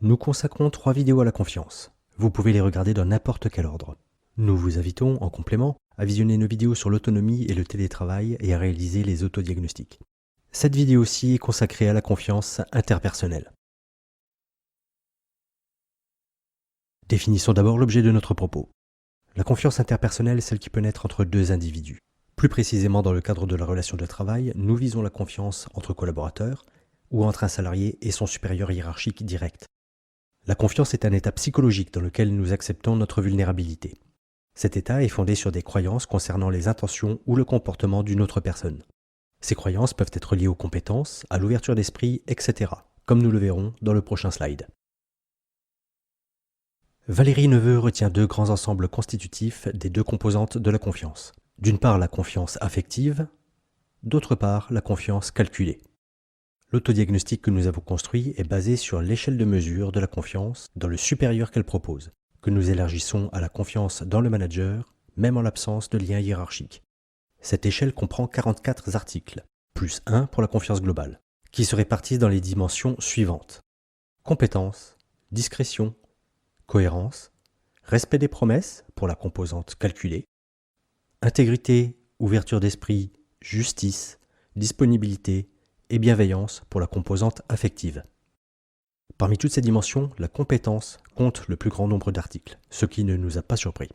Nous consacrons 3 vidéos à la confiance. Vous pouvez les regarder dans n'importe quel ordre. Nous vous invitons, en complément, à visionner nos vidéos sur l'autonomie et le télétravail et à réaliser les autodiagnostics. Cette vidéo-ci est consacrée à la confiance interpersonnelle. Définissons d'abord l'objet de notre propos. La confiance interpersonnelle est celle qui peut naître entre deux individus. Plus précisément dans le cadre de la relation de travail, nous visons la confiance entre collaborateurs ou entre un salarié et son supérieur hiérarchique direct. La confiance est un état psychologique dans lequel nous acceptons notre vulnérabilité. Cet état est fondé sur des croyances concernant les intentions ou le comportement d'une autre personne. Ces croyances peuvent être liées aux compétences, à l'ouverture d'esprit, etc., comme nous le verrons dans le prochain slide. Valérie Neveu retient deux grands ensembles constitutifs des deux composantes de la confiance. D'une part, la confiance affective, d'autre part, la confiance calculée. L'autodiagnostic que nous avons construit est basé sur l'échelle de mesure de la confiance dans le supérieur qu'elle propose, que nous élargissons à la confiance dans le manager, même en l'absence de lien hiérarchique. Cette échelle comprend 44 articles, plus 1 pour la confiance globale, qui se répartissent dans les dimensions suivantes. Compétence, discrétion, cohérence, respect des promesses pour la composante calculée, intégrité, ouverture d'esprit, justice, disponibilité et bienveillance pour la composante affective. Parmi toutes ces dimensions, la compétence compte le plus grand nombre d'articles, ce qui ne nous a pas surpris.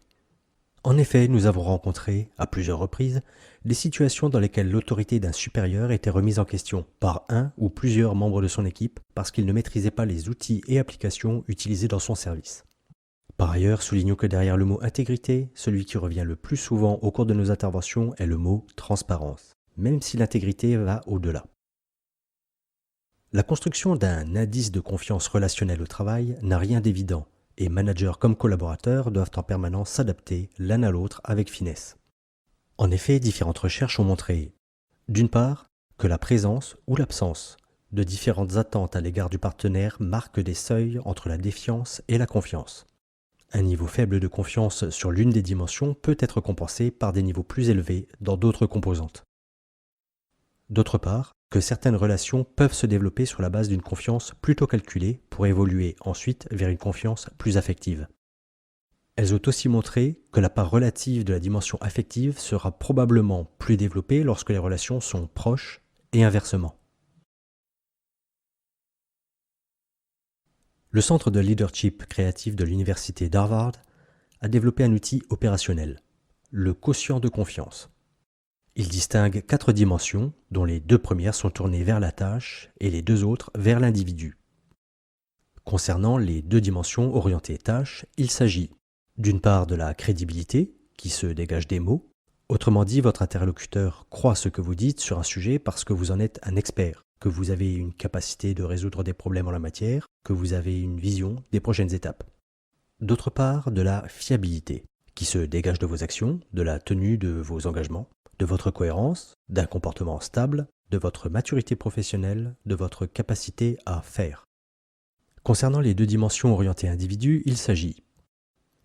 En effet, nous avons rencontré, à plusieurs reprises, des situations dans lesquelles l'autorité d'un supérieur était remise en question par un ou plusieurs membres de son équipe parce qu'il ne maîtrisait pas les outils et applications utilisés dans son service. Par ailleurs, soulignons que derrière le mot intégrité, celui qui revient le plus souvent au cours de nos interventions est le mot transparence, même si l'intégrité va au-delà. La construction d'un indice de confiance relationnelle au travail n'a rien d'évident, et managers comme collaborateurs doivent en permanence s'adapter l'un à l'autre avec finesse. En effet, différentes recherches ont montré, d'une part, que la présence ou l'absence de différentes attentes à l'égard du partenaire marque des seuils entre la défiance et la confiance. Un niveau faible de confiance sur l'une des dimensions peut être compensé par des niveaux plus élevés dans d'autres composantes. D'autre part, que certaines relations peuvent se développer sur la base d'une confiance plutôt calculée pour évoluer ensuite vers une confiance plus affective. Elles ont aussi montré que la part relative de la dimension affective sera probablement plus développée lorsque les relations sont proches et inversement. Le Centre de leadership créatif de l'Université d'Harvard a développé un outil opérationnel, le quotient de confiance. Il distingue 4 dimensions, dont les 2 premières sont tournées vers la tâche et les 2 autres vers l'individu. Concernant les 2 dimensions orientées tâche, il s'agit d'une part de la crédibilité, qui se dégage des mots. Autrement dit, votre interlocuteur croit ce que vous dites sur un sujet parce que vous en êtes un expert, que vous avez une capacité de résoudre des problèmes en la matière, que vous avez une vision des prochaines étapes. D'autre part, de la fiabilité, qui se dégage de vos actions, de la tenue de vos engagements, de votre cohérence, d'un comportement stable, de votre maturité professionnelle, de votre capacité à faire. Concernant les 2 dimensions orientées individu, il s'agit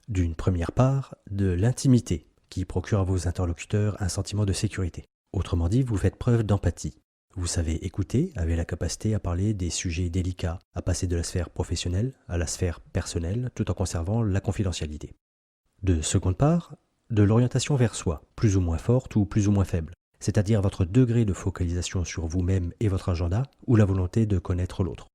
d'une première part de l'intimité, qui procure à vos interlocuteurs un sentiment de sécurité. Autrement dit, vous faites preuve d'empathie. Vous savez écouter, avez la capacité à parler des sujets délicats, à passer de la sphère professionnelle à la sphère personnelle, tout en conservant la confidentialité. De seconde part, de l'orientation vers soi, plus ou moins forte ou plus ou moins faible, c'est-à-dire votre degré de focalisation sur vous-même et votre agenda ou la volonté de connaître l'autre.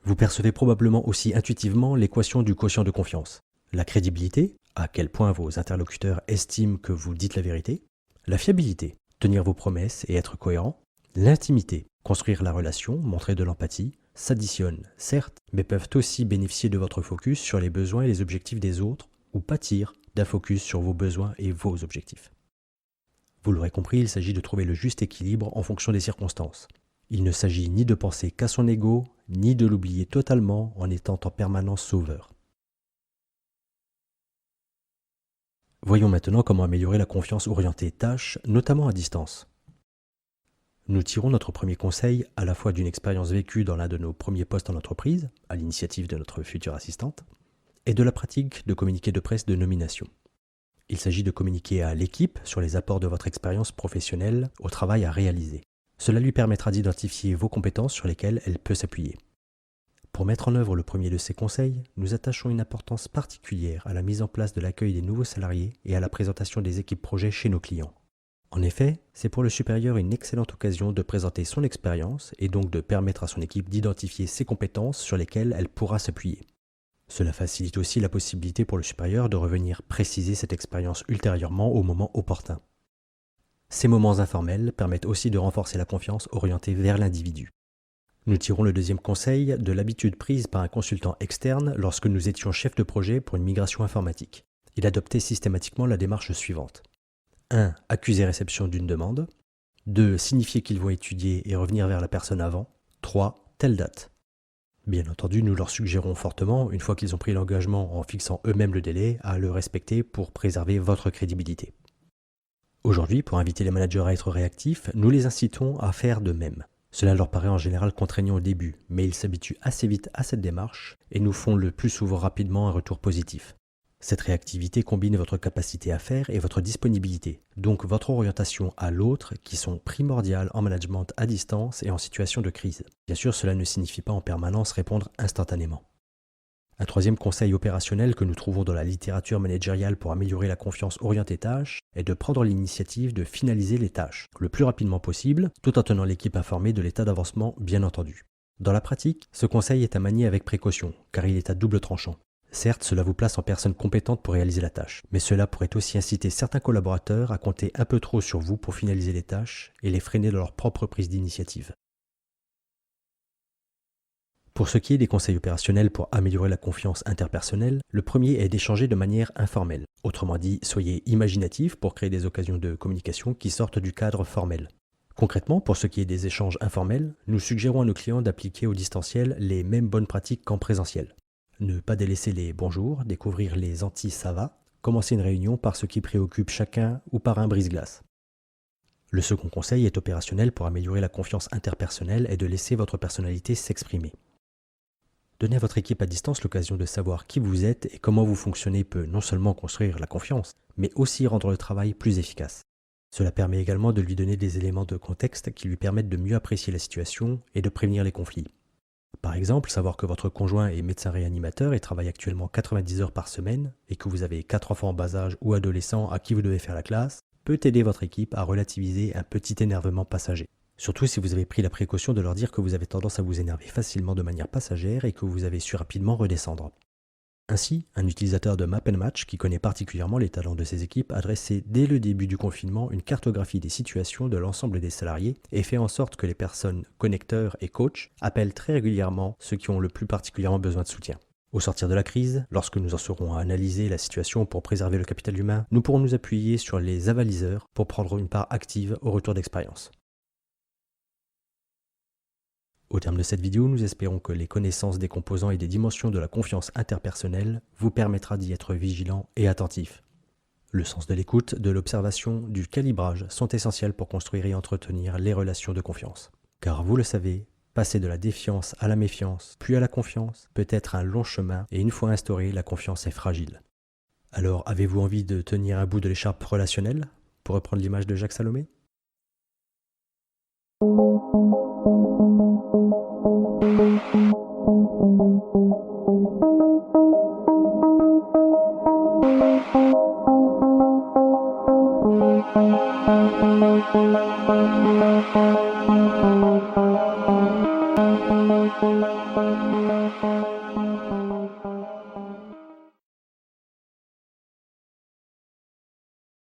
Vous percevez probablement aussi intuitivement l'équation du quotient de confiance. La crédibilité, à quel point vos interlocuteurs estiment que vous dites la vérité. La fiabilité, tenir vos promesses et être cohérent. L'intimité, construire la relation, montrer de l'empathie, s'additionnent, certes, mais peuvent aussi bénéficier de votre focus sur les besoins et les objectifs des autres ou pâtir d'un focus sur vos besoins et vos objectifs. Vous l'aurez compris, il s'agit de trouver le juste équilibre en fonction des circonstances. Il ne s'agit ni de penser qu'à son ego, ni de l'oublier totalement en étant en permanence sauveur. Voyons maintenant comment améliorer la confiance orientée tâche, notamment à distance. Nous tirons notre premier conseil à la fois d'une expérience vécue dans l'un de nos premiers postes en entreprise, à l'initiative de notre future assistante, et de la pratique de communiqué de presse de nomination. Il s'agit de communiquer à l'équipe sur les apports de votre expérience professionnelle au travail à réaliser. Cela lui permettra d'identifier vos compétences sur lesquelles elle peut s'appuyer. Pour mettre en œuvre le premier de ces conseils, nous attachons une importance particulière à la mise en place de l'accueil des nouveaux salariés et à la présentation des équipes projets chez nos clients. En effet, c'est pour le supérieur une excellente occasion de présenter son expérience et donc de permettre à son équipe d'identifier ses compétences sur lesquelles elle pourra s'appuyer. Cela facilite aussi la possibilité pour le supérieur de revenir préciser cette expérience ultérieurement au moment opportun. Ces moments informels permettent aussi de renforcer la confiance orientée vers l'individu. Nous tirons le deuxième conseil de l'habitude prise par un consultant externe lorsque nous étions chef de projet pour une migration informatique. Il adoptait systématiquement la démarche suivante. 1. Accuser réception d'une demande. 2. Signifier qu'ils vont étudier et revenir vers la personne avant. 3. Telle date. Bien entendu, nous leur suggérons fortement, une fois qu'ils ont pris l'engagement en fixant eux-mêmes le délai, à le respecter pour préserver votre crédibilité. Aujourd'hui, pour inviter les managers à être réactifs, nous les incitons à faire de même. Cela leur paraît en général contraignant au début, mais ils s'habituent assez vite à cette démarche et nous font le plus souvent rapidement un retour positif. Cette réactivité combine votre capacité à faire et votre disponibilité, donc votre orientation à l'autre qui sont primordiales en management à distance et en situation de crise. Bien sûr, cela ne signifie pas en permanence répondre instantanément. Un troisième conseil opérationnel que nous trouvons dans la littérature managériale pour améliorer la confiance orientée tâches est de prendre l'initiative de finaliser les tâches le plus rapidement possible, tout en tenant l'équipe informée de l'état d'avancement bien entendu. Dans la pratique, ce conseil est à manier avec précaution, car il est à double tranchant. Certes, cela vous place en personne compétente pour réaliser la tâche, mais cela pourrait aussi inciter certains collaborateurs à compter un peu trop sur vous pour finaliser les tâches et les freiner dans leur propre prise d'initiative. Pour ce qui est des conseils opérationnels pour améliorer la confiance interpersonnelle, le premier est d'échanger de manière informelle. Autrement dit, soyez imaginatif pour créer des occasions de communication qui sortent du cadre formel. Concrètement, pour ce qui est des échanges informels, nous suggérons à nos clients d'appliquer au distanciel les mêmes bonnes pratiques qu'en présentiel. Ne pas délaisser les bonjours, découvrir les anti-ça va, commencer une réunion par ce qui préoccupe chacun ou par un brise-glace. Le second conseil est opérationnel pour améliorer la confiance interpersonnelle et de laisser votre personnalité s'exprimer. Donner à votre équipe à distance l'occasion de savoir qui vous êtes et comment vous fonctionnez peut non seulement construire la confiance, mais aussi rendre le travail plus efficace. Cela permet également de lui donner des éléments de contexte qui lui permettent de mieux apprécier la situation et de prévenir les conflits. Par exemple, savoir que votre conjoint est médecin réanimateur et travaille actuellement 90 heures par semaine et que vous avez 4 enfants en bas âge ou adolescents à qui vous devez faire la classe peut aider votre équipe à relativiser un petit énervement passager. Surtout si vous avez pris la précaution de leur dire que vous avez tendance à vous énerver facilement de manière passagère et que vous avez su rapidement redescendre. Ainsi, un utilisateur de Map & Match qui connaît particulièrement les talents de ses équipes a dressé dès le début du confinement une cartographie des situations de l'ensemble des salariés et fait en sorte que les personnes connecteurs et coachs appellent très régulièrement ceux qui ont le plus particulièrement besoin de soutien. Au sortir de la crise, lorsque nous en serons à analyser la situation pour préserver le capital humain, nous pourrons nous appuyer sur les avaliseurs pour prendre une part active au retour d'expérience. Au terme de cette vidéo, nous espérons que les connaissances des composants et des dimensions de la confiance interpersonnelle vous permettra d'y être vigilant et attentif. Le sens de l'écoute, de l'observation, du calibrage sont essentiels pour construire et entretenir les relations de confiance. Car vous le savez, passer de la défiance à la méfiance, puis à la confiance, peut être un long chemin et une fois instaurée, la confiance est fragile. Alors, avez-vous envie de tenir un bout de l'écharpe relationnelle, pour reprendre l'image de Jacques Salomé ? Thank you.